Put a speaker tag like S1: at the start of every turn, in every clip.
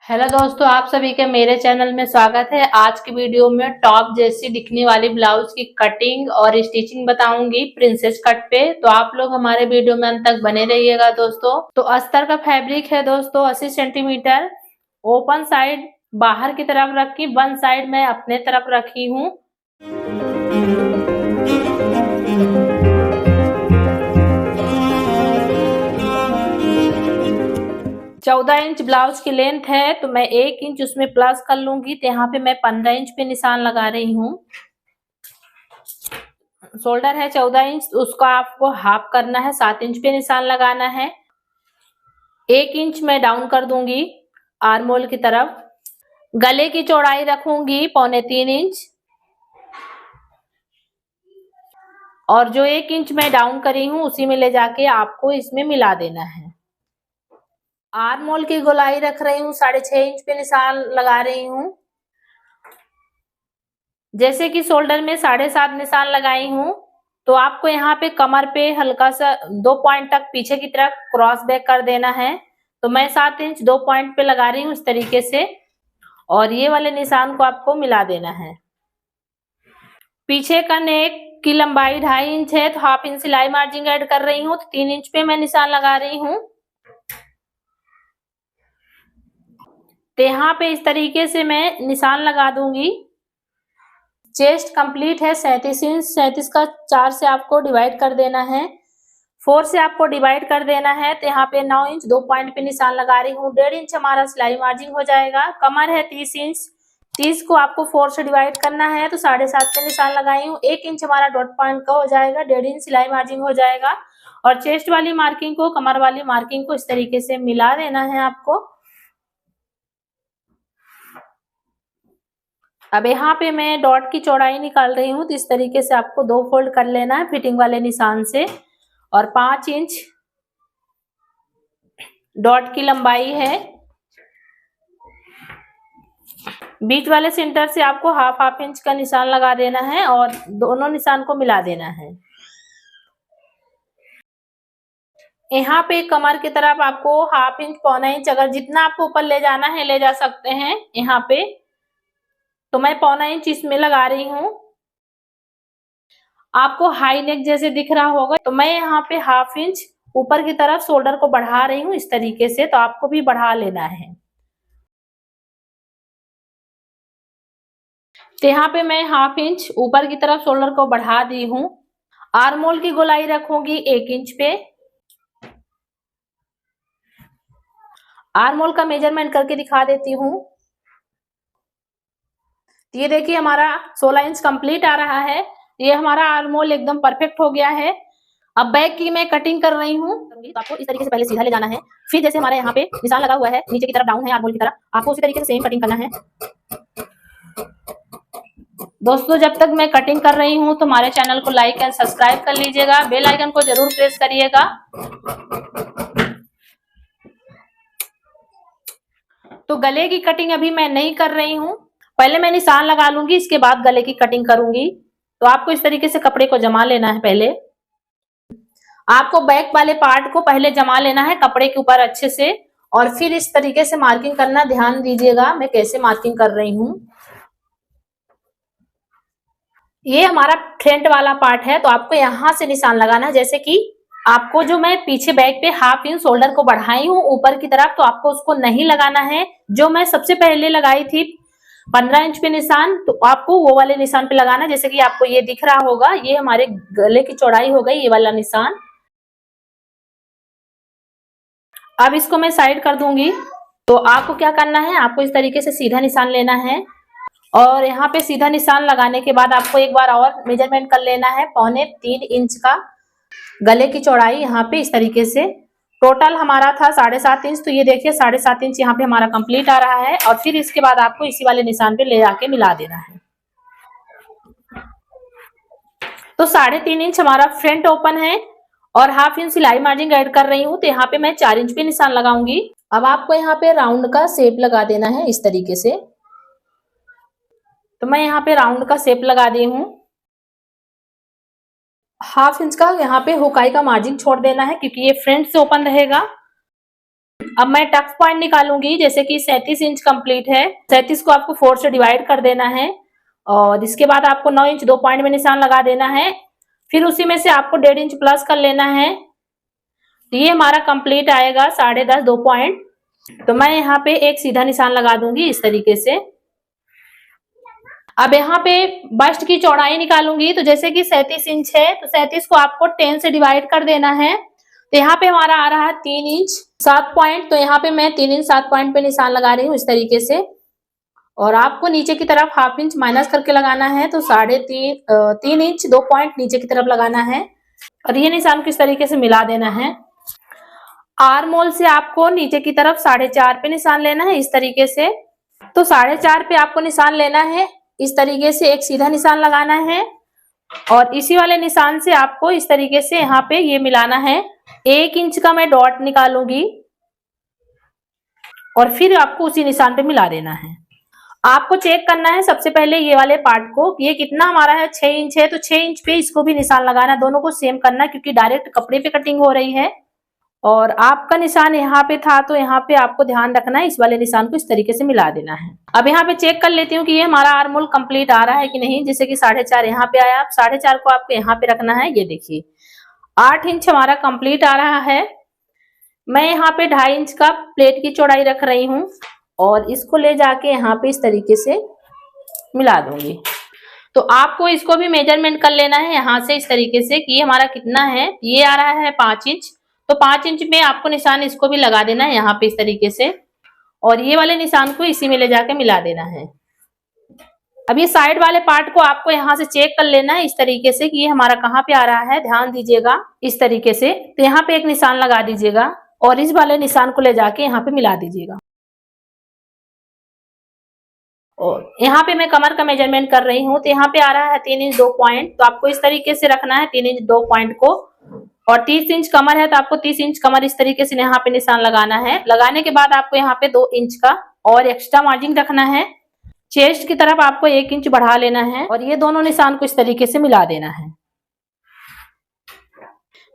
S1: Hello दोस्तों, आप सभी के मेरे चैनल में स्वागत है। आज की वीडियो में टॉप जैसी दिखने वाली ब्लाउज की कटिंग और स्टिचिंग बताऊंगी प्रिंसेस कट पे। तो आप लोग हमारे वीडियो में अंत तक बने रहिएगा दोस्तों। तो अस्तर का फैब्रिक है दोस्तों 80 सेंटीमीटर। ओपन साइड बाहर की तरफ रखी, वन साइड मैं अपने तरफ रखी हूँ। 14 इंच ब्लाउज की लेंथ है, तो मैं 1 इंच उसमें प्लस कर लूंगी। तो यहाँ पे मैं 15 इंच पे निशान लगा रही हूँ। शोल्डर है 14 इंच, उसको आपको हाफ करना है, 7 इंच पे निशान लगाना है। 1 इंच मैं डाउन कर दूंगी आर्म होल की तरफ। गले की चौड़ाई रखूंगी 2.25 इंच, और जो 1 इंच मैं डाउन करी हूँ उसी में ले जाके आपको इसमें मिला देना है। आर्म होल की गोलाई रख रही हूँ 6.5 इंच पे निशान लगा रही हूँ। जैसे कि शोल्डर में 7.5 निशान लगाई हूँ, तो आपको यहाँ पे कमर पे हल्का सा 2 पॉइंट तक पीछे की तरफ क्रॉस बैक कर देना है। तो मैं 7 इंच 2 पॉइंट पे लगा रही हूँ इस तरीके से, और ये वाले निशान को आपको मिला देना है। पीछे का नेक की लंबाई 2.5 इंच है, तो हाफ इंच सिलाई मार्जिन ऐड कर रही हूँ। तो 3 इंच पे मैं निशान लगा रही हूँ। तो यहाँ पे इस तरीके से मैं निशान लगा दूंगी। चेस्ट कंप्लीट है 37 इंच, 37 का 4 से आपको डिवाइड कर देना है, 4 से आपको डिवाइड कर देना है। तो यहाँ पे 9 इंच 2 पॉइंट पे निशान लगा रही हूँ। 1.5 इंच हमारा सिलाई मार्जिन हो जाएगा। कमर है 30 इंच, 30 को आपको 4 से डिवाइड करना है, तो 7.5 पे निशान लगाई हूँ। 1 इंच हमारा डॉट पॉइंट का हो जाएगा, 1.5 इंच सिलाई मार्जिन हो जाएगा। और चेस्ट वाली मार्किंग को कमर वाली मार्किंग को इस तरीके से मिला देना है आपको। अब यहाँ पे मैं डॉट की चौड़ाई निकाल रही हूँ, तो इस तरीके से आपको 2 फोल्ड कर लेना है फिटिंग वाले निशान से। और 5 इंच डॉट की लंबाई है। बीच वाले सेंटर से आपको हाफ इंच का निशान लगा देना है और दोनों निशान को मिला देना है। यहाँ पे कमर की तरफ आपको हाफ इंच 1.25 इंच, अगर जितना आपको ऊपर ले जाना है ले जा सकते हैं। यहाँ पे तो मैं 1.25 इंच इसमें लगा रही हूँ। आपको हाई नेक जैसे दिख रहा होगा, तो मैं यहाँ पे हाफ इंच ऊपर की तरफ शोल्डर को बढ़ा रही हूँ इस तरीके से। तो आपको भी बढ़ा लेना है। तो यहाँ पे मैं हाफ इंच ऊपर की तरफ शोल्डर को बढ़ा दी हूँ। आर्म होल की गोलाई रखूंगी 1 इंच पे। आर्म होल का मेजरमेंट करके दिखा देती हूँ। ये देखिए हमारा 16 इंच कंप्लीट आ रहा है। ये हमारा आर्म होल एकदम परफेक्ट हो गया है। अब बैक की मैं कटिंग कर रही हूँ। तो आपको इस तरीके से पहले सीधा ले जाना है, फिर जैसे हमारे यहाँ पे निशान लगा हुआ है नीचे की तरफ डाउन है आर्म होल की तरफ, आपको उसी तरीके से सेम कटिंग करना है। दोस्तों जब तक मैं कटिंग कर रही हूँ तो हमारे चैनल को लाइक एंड सब्सक्राइब कर लीजिएगा, बेल आइकन को जरूर प्रेस करिएगा। तो गले की कटिंग अभी मैं नहीं कर रही हूँ, पहले मैं निशान लगा लूंगी, इसके बाद गले की कटिंग करूंगी। तो आपको इस तरीके से कपड़े को जमा लेना है। पहले आपको बैक वाले पार्ट को पहले जमा लेना है कपड़े के ऊपर अच्छे से, और फिर इस तरीके से मार्किंग करना। ध्यान दीजिएगा मैं कैसे मार्किंग कर रही हूँ। ये हमारा फ्रंट वाला पार्ट है, तो आपको यहाँ से निशान लगाना है। जैसे कि आपको जो मैं पीछे बैक पे हाफ इंच शोल्डर को बढ़ाई हूँ ऊपर की तरफ, तो आपको उसको नहीं लगाना है। जो मैं सबसे पहले लगाई थी 15 इंच पे निशान, तो आपको वो वाले निशान पे लगाना है। जैसे कि आपको ये दिख रहा होगा, ये हमारे गले की चौड़ाई हो गई, ये वाला निशान। अब इसको मैं साइड कर दूंगी। तो आपको क्या करना है, आपको इस तरीके से सीधा निशान लेना है, और यहाँ पे सीधा निशान लगाने के बाद आपको एक बार और मेजरमेंट कर लेना है 2.25 इंच का गले की चौड़ाई। यहाँ पे इस तरीके से टोटल हमारा था 7.5 इंच, तो ये देखिए 7.5 इंच यहाँ पे हमारा कंप्लीट आ रहा है। और फिर इसके बाद आपको इसी वाले निशान पे ले जाके मिला देना है। तो 3.5 इंच हमारा फ्रंट ओपन है, और हाफ इंच सिलाई मार्जिन ऐड कर रही हूँ। तो यहाँ पे मैं 4 इंच पे निशान लगाऊंगी। अब आपको यहाँ पे राउंड का शेप लगा देना है इस तरीके से। तो मैं यहाँ पे राउंड का शेप लगा दी हूँ। हाफ इंच का यहाँ पे हुकाई का मार्जिन छोड़ देना है, क्योंकि ये फ्रंट से ओपन रहेगा। अब मैं टक्स पॉइंट निकालूंगी। जैसे कि 37 इंच कंप्लीट है, 37 को आपको 4 से डिवाइड कर देना है और इसके बाद आपको 9 इंच 2 पॉइंट में निशान लगा देना है। फिर उसी में से आपको 1.5 इंच प्लस कर लेना है। तो ये हमारा कंप्लीट आएगा 10.5 2 पॉइंट। तो मैं यहाँ पे एक सीधा निशान लगा दूंगी इस तरीके से। अब यहाँ पे बस्ट की चौड़ाई निकालूंगी। तो जैसे कि 37 इंच है तो 37 को आपको 10 से डिवाइड कर देना है। तो यहाँ पे हमारा आ रहा है 3 इंच 7 पॉइंट। तो यहाँ पे मैं 3 इंच 7 पॉइंट पे निशान लगा रही हूँ इस तरीके से। और आपको नीचे की तरफ हाफ इंच माइनस करके लगाना है। तो 3 इंच 2 पॉइंट नीचे की तरफ लगाना है और ये निशान किस तरीके से मिला देना है। आर्म होल से आपको नीचे की तरफ 4.5 पे निशान लेना है इस तरीके से। तो 4.5 पे आपको निशान लेना है इस तरीके से, एक सीधा निशान लगाना है और इसी वाले निशान से आपको इस तरीके से यहाँ पे ये मिलाना है। 1 इंच का मैं डॉट निकालूंगी और फिर आपको उसी निशान पे मिला देना है। आपको चेक करना है सबसे पहले ये वाले पार्ट को, ये कितना हमारा है 6 इंच है तो 6 इंच पे इसको भी निशान लगाना, दोनों को सेम करना क्योंकि डायरेक्ट कपड़े पे कटिंग हो रही है। और आपका निशान यहाँ पे था तो यहाँ पे आपको ध्यान रखना है इस वाले निशान को इस तरीके से मिला देना है। अब यहाँ पे चेक कर लेती हूँ कि ये हमारा आर्म होल कंप्लीट आ रहा है कि नहीं। जैसे कि 4.5 यहाँ पे आया, 4.5 को आपको यहाँ पे रखना है। ये देखिए 8 इंच हमारा कंप्लीट आ रहा है। मैं यहाँ पे 2.5 इंच का प्लेट की चौड़ाई रख रही हूँ और इसको ले जाके यहाँ पे इस तरीके से मिला दूंगी। तो आपको इसको भी मेजरमेंट कर लेना है यहाँ से इस तरीके से कि ये हमारा कितना है। ये आ रहा है 5 इंच, तो 5 इंच में आपको निशान इसको भी लगा देना है यहाँ पे इस तरीके से और ये वाले निशान को इसी में ले जाके मिला देना है। अब ये साइड वाले पार्ट को आपको यहाँ से चेक कर लेना है इस तरीके से कि ये हमारा कहाँ पे आ रहा है। ध्यान दीजिएगा इस तरीके से। तो यहाँ पे एक निशान लगा दीजिएगा और इस वाले निशान को ले जाके यहाँ पे मिला दीजिएगा। और यहाँ पे मैं कमर का मेजरमेंट कर रही हूँ तो यहाँ पे आ रहा है 3 इंच 2 पॉइंट। तो आपको इस तरीके से रखना है 3 इंच 2 पॉइंट को। और 30 इंच कमर है तो आपको 30 इंच कमर इस तरीके से यहाँ पे निशान लगाना है। लगाने के बाद आपको यहाँ पे 2 इंच का और एक्स्ट्रा मार्जिन रखना है। चेस्ट की तरफ आपको 1 इंच बढ़ा लेना है और ये दोनों निशान को इस तरीके से मिला देना है।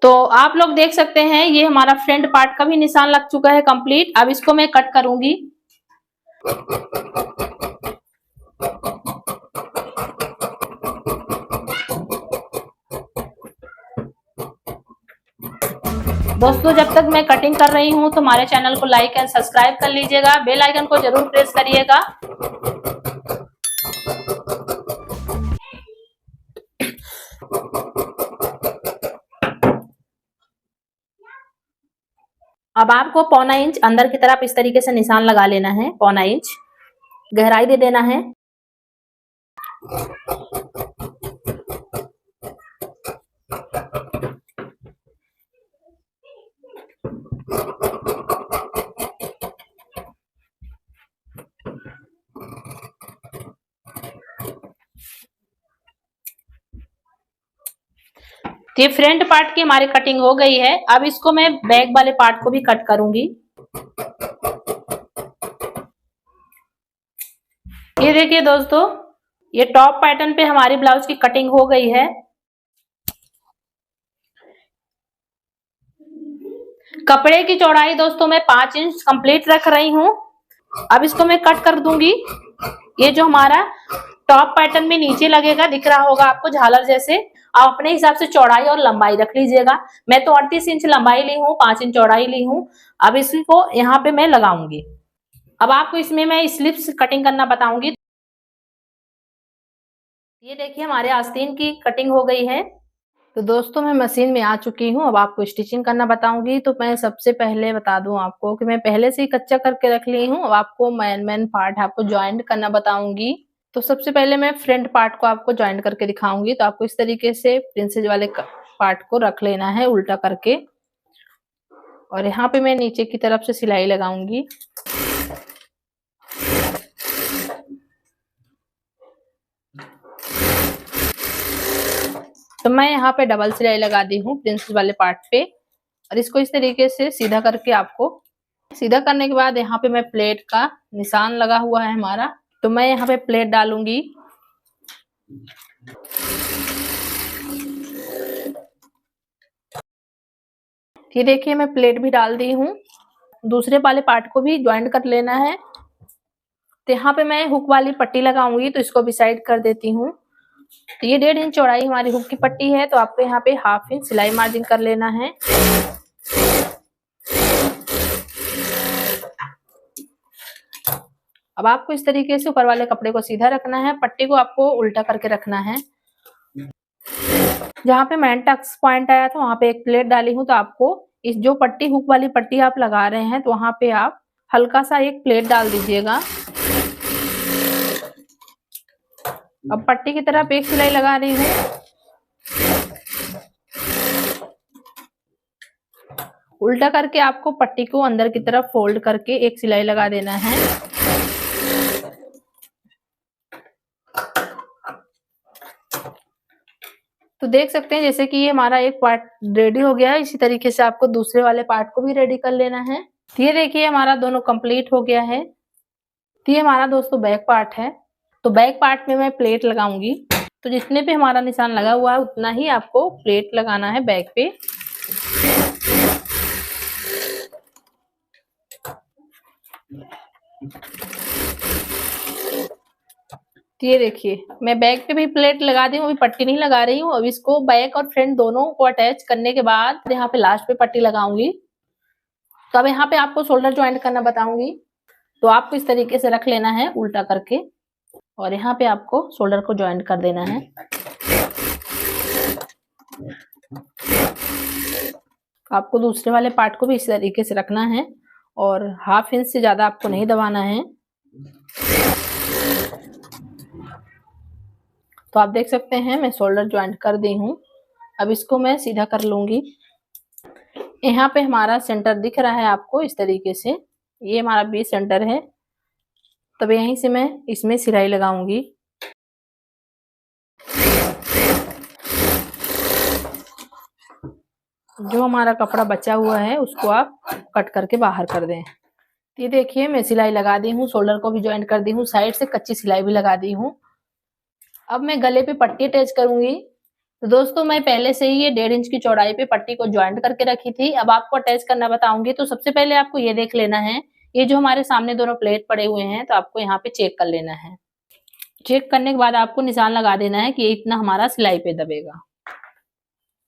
S1: तो आप लोग देख सकते हैं ये हमारा फ्रंट पार्ट का भी निशान लग चुका है कंप्लीट। अब इसको मैं कट करूंगी। दोस्तों जब तक मैं कटिंग कर रही हूं तो हमारे चैनल को लाइक एंड सब्सक्राइब कर लीजिएगा, बेल आइकन को जरूर प्रेस करिएगा। अब आपको 1.25 इंच अंदर की तरफ इस तरीके से निशान लगा लेना है। 1.25 इंच गहराई दे देना है। ये फ्रंट पार्ट की हमारी कटिंग हो गई है। अब इसको मैं बैक वाले पार्ट को भी कट करूंगी। ये देखिए दोस्तों, ये टॉप पैटर्न पे हमारी ब्लाउज की कटिंग हो गई है। कपड़े की चौड़ाई दोस्तों मैं 5 इंच कंप्लीट रख रही हूँ। अब इसको मैं कट कर दूंगी। ये जो हमारा टॉप पैटर्न में नीचे लगेगा, दिख रहा होगा आपको झालर जैसे। आप अपने हिसाब से चौड़ाई और लंबाई रख लीजिएगा। मैं तो 38 इंच लंबाई ली हूँ, 5 इंच चौड़ाई ली हूँ। अब इसको यहाँ पे मैं लगाऊंगी। अब आपको इसमें मैं स्लिप्स कटिंग करना बताऊंगी। ये देखिए हमारे आस्तीन की कटिंग हो गई है। तो दोस्तों मैं मशीन में आ चुकी हूँ। अब आपको स्टिचिंग करना बताऊंगी। तो मैं सबसे पहले बता दूं आपको कि मैं पहले से ही कच्चा करके रख ली हूँ। अब आपको मेन पार्ट आपको ज्वाइंट करना बताऊंगी। तो सबसे पहले मैं फ्रंट पार्ट को आपको ज्वाइंट करके दिखाऊंगी। तो आपको इस तरीके से प्रिंसेस वाले पार्ट को रख लेना है उल्टा करके और यहाँ पे मैं नीचे की तरफ से सिलाई लगाऊंगी। तो मैं यहाँ पे डबल सिलाई लगा दी हूँ प्रिंसेस वाले पार्ट पे और इसको इस तरीके से सीधा करके आपको सीधा करने के बाद यहाँ पे मैं प्लेट का निशान लगा हुआ है हमारा। तो मैं यहाँ पे प्लेट डालूंगी। ये देखिए मैं प्लेट भी डाल दी हूँ। दूसरे वाले पार्ट को भी ज्वाइंट कर लेना है। तो यहाँ पे मैं हुक वाली पट्टी लगाऊंगी, तो इसको भी साइड कर देती हूँ। तो ये 1.5 इंच चौड़ाई हमारी हुक की पट्टी है, तो आपको यहाँ पे 1/2 इंच सिलाई मार्जिन कर लेना है। अब आपको इस तरीके से ऊपर वाले कपड़े को सीधा रखना है, पट्टी को आपको उल्टा करके रखना है। जहाँ पे मैन टक्स पॉइंट आया था वहां पे एक प्लेट डाली हूँ, तो आपको इस जो पट्टी हुक वाली पट्टी आप लगा रहे हैं तो वहां पे आप हल्का सा एक प्लेट डाल दीजिएगा। अब पट्टी की तरफ एक सिलाई लगा रही हूँ। उल्टा करके आपको पट्टी को अंदर की तरफ फोल्ड करके एक सिलाई लगा देना है। तो देख सकते हैं जैसे कि ये हमारा एक पार्ट रेडी हो गया है, इसी तरीके से आपको दूसरे वाले पार्ट को भी रेडी कर लेना है। तो ये देखिए हमारा दोनों कंप्लीट हो गया है। तो ये हमारा दोस्तों बैक पार्ट है। तो बैक पार्ट में मैं प्लेट लगाऊंगी, तो जितने पे हमारा निशान लगा हुआ है उतना ही आपको प्लेट लगाना है बैक पे। तो ये देखिए मैं बैक पे भी प्लेट लगा दी हूँ, अभी पट्टी नहीं लगा रही हूँ। अब इसको बैक और फ्रंट दोनों को अटैच करने के बाद यहाँ पे लास्ट पे पट्टी लगाऊंगी। तो अब यहाँ पे आपको शोल्डर ज्वाइंट करना बताऊंगी। तो आपको इस तरीके से रख लेना है उल्टा करके, और यहाँ पे आपको शोल्डर को ज्वाइंट कर देना है। आपको दूसरे वाले पार्ट को भी इस तरीके से रखना है, और 1/2 इंच से ज्यादा आपको नहीं दबाना है। तो आप देख सकते हैं मैं शोल्डर ज्वाइंट कर दी हूँ। अब इसको मैं सीधा कर लूंगी। यहाँ पे हमारा सेंटर दिख रहा है आपको इस तरीके से, ये हमारा बी सेंटर है। तब यहीं से मैं इसमें सिलाई लगाऊंगी। जो हमारा कपड़ा बचा हुआ है उसको आप कट करके बाहर कर दें। ये देखिए मैं सिलाई लगा दी हूँ, शोल्डर को भी ज्वाइंट कर दी हूँ, साइड से कच्ची सिलाई भी लगा दी हूँ। अब मैं गले पे पट्टी अटैच करूंगी। तो दोस्तों मैं पहले से ही ये 1.5 इंच की चौड़ाई पे पट्टी को ज्वाइंट करके रखी थी। अब आपको अटैच करना बताऊंगी। तो सबसे पहले आपको ये देख लेना है, ये जो हमारे सामने दोनों प्लेट पड़े हुए हैं, तो आपको यहाँ पे चेक कर लेना है। चेक करने के बाद आपको निशान लगा देना है कि ये इतना हमारा सिलाई पे दबेगा।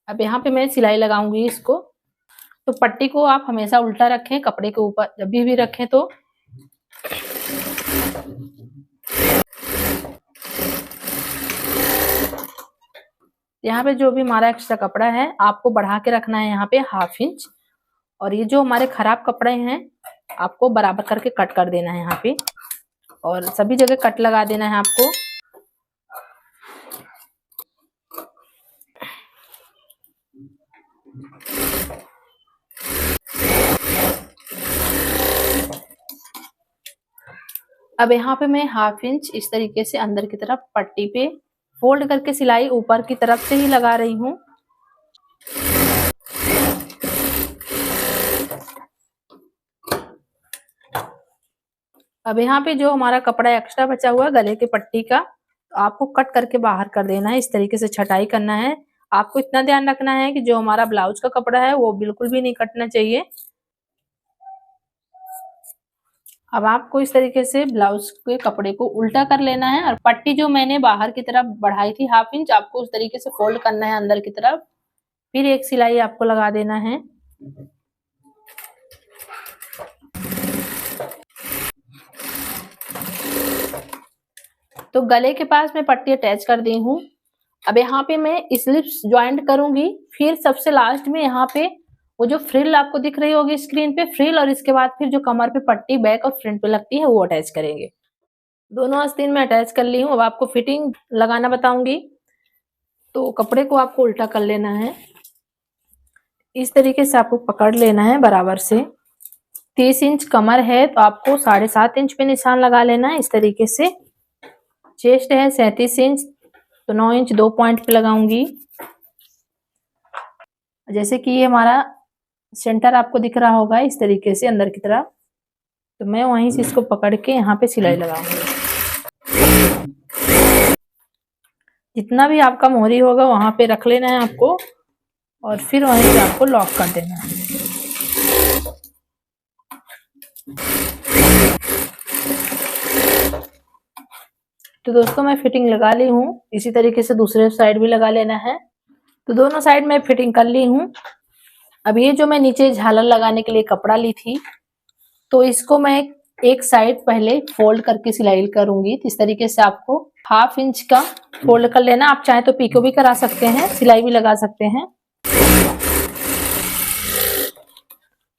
S1: अब यहाँ पे मैं सिलाई लगाऊंगी इसको। तो पट्टी को आप हमेशा उल्टा रखें कपड़े के ऊपर, जब भी रखें तो यहाँ पे जो भी हमारा एक्स्ट्रा कपड़ा है आपको बढ़ा के रखना है यहाँ पे 1/2 इंच, और ये जो हमारे खराब कपड़े हैं आपको बराबर करके कट कर देना है यहाँ पे, और सभी जगह कट लगा देना है आपको। अब यहाँ पे मैं 1/2 इंच इस तरीके से अंदर की तरफ पट्टी पे फोल्ड करके सिलाई ऊपर की तरफ से ही लगा रही हूँ। अब यहाँ पे जो हमारा कपड़ा एक्स्ट्रा बचा हुआ है गले के पट्टी का, तो आपको कट करके बाहर कर देना है। इस तरीके से छटाई करना है। आपको इतना ध्यान रखना है कि जो हमारा ब्लाउज का कपड़ा है वो बिल्कुल भी नहीं कटना चाहिए। अब आपको इस तरीके से ब्लाउज के कपड़े को उल्टा कर लेना है, और पट्टी जो मैंने बाहर की तरफ बढ़ाई थी 1/2 इंच, आपको उस तरीके से फोल्ड करना है अंदर की तरफ। फिर एक सिलाई आपको लगा देना है। तो गले के पास मैं पट्टी अटैच कर दी हूँ। अब यहाँ पे मैं स्लिप्स ज्वाइंट करूंगी। फिर सबसे लास्ट में यहाँ पे वो जो फ्रिल आपको दिख रही होगी स्क्रीन पे, फ्रिल, और इसके बाद फिर जो कमर पे पट्टी बैक और फ्रंट पे लगती है वो अटैच करेंगे। दोनों आस्तीन में अटैच कर ली हूँ। अब आपको फिटिंग लगाना बताऊंगी। तो कपड़े को आपको उल्टा कर लेना है, इस तरीके से आपको पकड़ लेना है बराबर से। 30 इंच कमर है तो आपको 7.5 इंच पे निशान लगा लेना है इस तरीके से। चेस्ट है 37 इंच, तो 9 इंच 2 पॉइंट पे लगाऊंगी। जैसे कि ये हमारा सेंटर आपको दिख रहा होगा इस तरीके से अंदर की तरफ, तो मैं वहीं से इसको पकड़ के यहाँ पे सिलाई लगाऊंगी। जितना भी आपका मोहरी होगा वहां पे रख लेना है आपको, और फिर वहीं से आपको लॉक कर देना है। तो दोस्तों मैं फिटिंग लगा ली हूँ, इसी तरीके से दूसरे साइड भी लगा लेना है। तो दोनों साइड में फिटिंग कर ली हूँ। अब ये जो मैं नीचे झालर लगाने के लिए कपड़ा ली थी, तो इसको मैं एक साइड पहले फोल्ड करके सिलाई करूंगी। इस तरीके से आपको 1/2 इंच का फोल्ड कर लेना। आप चाहे तो पीको भी करा सकते हैं, सिलाई भी लगा सकते हैं।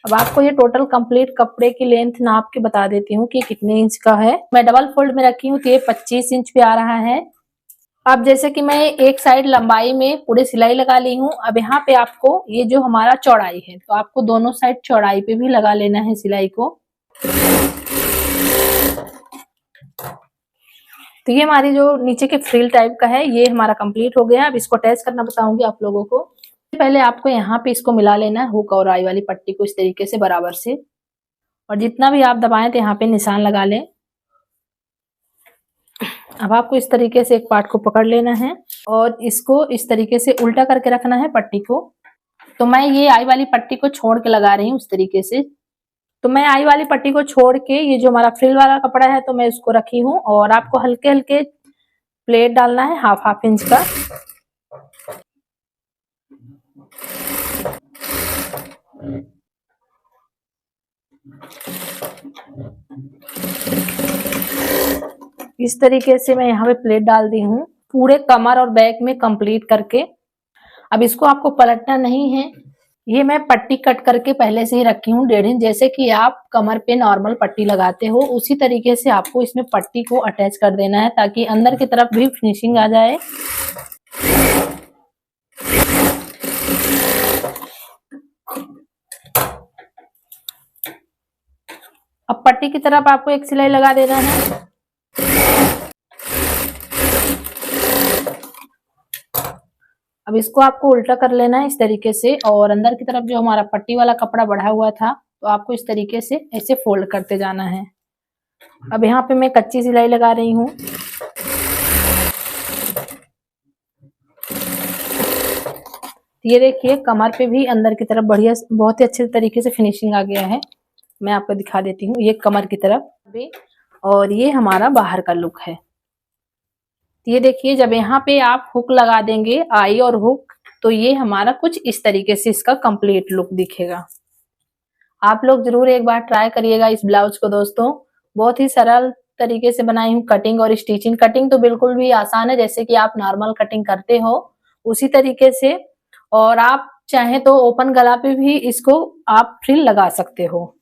S1: अब आपको ये टोटल कंप्लीट कपड़े की लेंथ नाप के बता देती हूँ कि कितने इंच का है। मैं डबल फोल्ड में रखी हूँ तो ये 25 इंच पे आ रहा है। अब जैसे कि मैं एक साइड लंबाई में पूरे सिलाई लगा ली हूँ। अब यहाँ पे आपको ये जो हमारा चौड़ाई है, तो आपको दोनों साइड चौड़ाई पे भी लगा लेना है सिलाई को। तो ये हमारी जो नीचे के फ्रिल टाइप का है, ये हमारा कंप्लीट हो गया। अब इसको अटैच करना बताऊंगी आप लोगों को। पहले आपको यहाँ पे इसको मिला लेना है, हुक और आई वाली पट्टी को इस तरीके से बराबर से, और जितना भी आप दबाएं तो यहाँ पे निशान लगा लें। अब आपको इस तरीके से एक पार्ट को पकड़ लेना है और इसको इस तरीके से उल्टा करके रखना है पट्टी को। तो मैं ये आई वाली पट्टी को छोड़ के लगा रही हूँ इस तरीके से। तो मैं आई वाली पट्टी को छोड़ के ये जो हमारा फ्रिल वाला कपड़ा है तो मैं उसको रखी हूँ, और आपको हल्के हल्के प्लेट डालना है 1/2 इंच का। इस तरीके से मैं यहाँ पे प्लेट डाल दी हूँ पूरे कमर और बैक में कंप्लीट करके। अब इसको आपको पलटना नहीं है। ये मैं पट्टी कट करके पहले से ही रखी हूँ 1.5 इंच। जैसे कि आप कमर पे नॉर्मल पट्टी लगाते हो, उसी तरीके से आपको इसमें पट्टी को अटैच कर देना है ताकि अंदर की तरफ भी फिनिशिंग आ जाए। अब पट्टी की तरफ आपको एक सिलाई लगा देना है। अब इसको आपको उल्टा कर लेना है इस तरीके से, और अंदर की तरफ जो हमारा पट्टी वाला कपड़ा बढ़ा हुआ था, तो आपको इस तरीके से ऐसे फोल्ड करते जाना है। अब यहाँ पे मैं कच्ची सिलाई लगा रही हूँ। ये देखिए कमर पे भी अंदर की तरफ बढ़िया बहुत ही अच्छे तरीके से फिनिशिंग आ गया है। मैं आपको दिखा देती हूँ, ये कमर की तरफ भी, और ये हमारा बाहर का लुक है। ये देखिए जब यहाँ पे आप हुक लगा देंगे, आई और हुक, तो ये हमारा कुछ इस तरीके से इसका कंप्लीट लुक दिखेगा। आप लोग जरूर एक बार ट्राई करिएगा इस ब्लाउज को दोस्तों। बहुत ही सरल तरीके से बनाई हूँ कटिंग और स्टिचिंग। कटिंग तो बिल्कुल भी आसान है, जैसे कि आप नॉर्मल कटिंग करते हो उसी तरीके से, और आप चाहे तो ओपन गला पे भी इसको आप फ्रिल लगा सकते हो।